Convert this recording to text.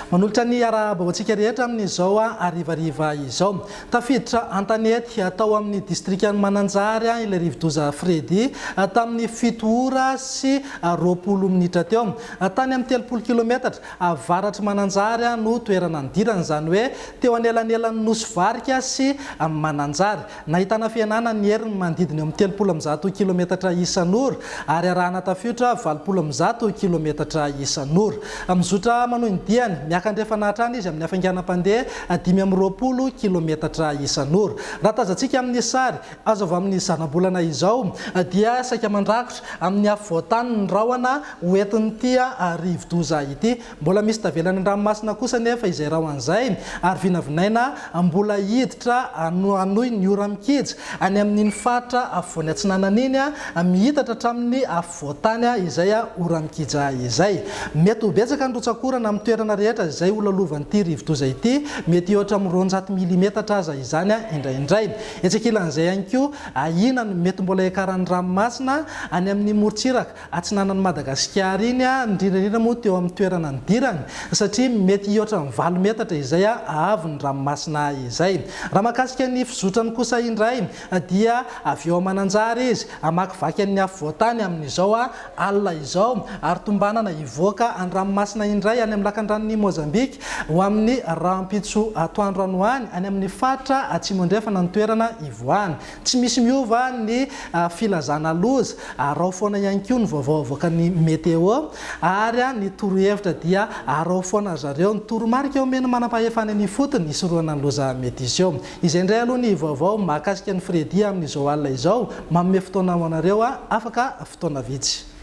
Manolotra ny arahaba ho antsika rehetra amin'izao arivariva izao. Tafiditra Antanety tao amin'ny distrikan Mananjary ilay rivodoza Fredy tamin'ny 7 ora sy 20 minitra teo. Tany amin'ny 30 kilometatra avaratry Mananjary no toerana nidirana, izany hoe teo anelanelan'ny Nosy-Varika sy Mananjary. Nahitana fianana ny heriny manodidina amin'ny 30 kilometatra isan'ora ary arahana tafiotra 20 kilometatra isan'ora. Mizotra manohy ny diany miakandrefa hatrany izy amin'ny hafainganam-pandeha 520 kilometatra isan'ora. Raha tazantsika amin'ny sary azo avy amin'ny zanabolana izao dia saika mandrakotra amin'ny afovoantany ny rahona hoentin'ity rivodoza ity. Mbola misy tavelany ranomasina kosa nefa izay rahon'izay ary vinavinaina mbola hiditra anohy ny ora mikijy any amin'ny faritra afovoany atsinanana iny mihitatra hatramin'ny afovoantany izay ora mikija izay. Mety ho betsaka ny rotsakorana amin'ny toerana rehetra izay olalovan'ity rivodoza ity, mety ohatra amin'ny 200 milimetatra aza izany indraindray. Etsy ankilan'izay ihany koa ina no mety mbola ekaran'ny ranomasina any amin'ny morontsiraka atsinanan'i Madagasikara iny, indrindrandrindra moa teo amin'ny toerana nidirany satria mety ohatra amin'ny 7 metatra izay avy ny ranomasina izay. Raha mahakasika ny fizotrany kosa indray dia avy eo Mananjary izy amakivaky amin'ny afovoantany amin'izao alina izao ary tombanana ivoaka any ranomasina indray any amin'ny lakandran'ny Mozambika ho amin'ny rahampitso atoandro anoany any amin'ny faritra atsimo andrefana ny toerana ivoany. Tsy misy miova ny filazana loza, arao foana ihany koa ny vaovao avoaka ny meteo ary ny torohevitra dia arao foana zareo ny toromarika omena manam-pahefana ny fotony isoroana ny loza mety izy eo. Izay indray aloha ny vaovao mahakasika ny Fredy amin'izao alina izao, manome fotoana ho anareo afaka fotoana vitsy.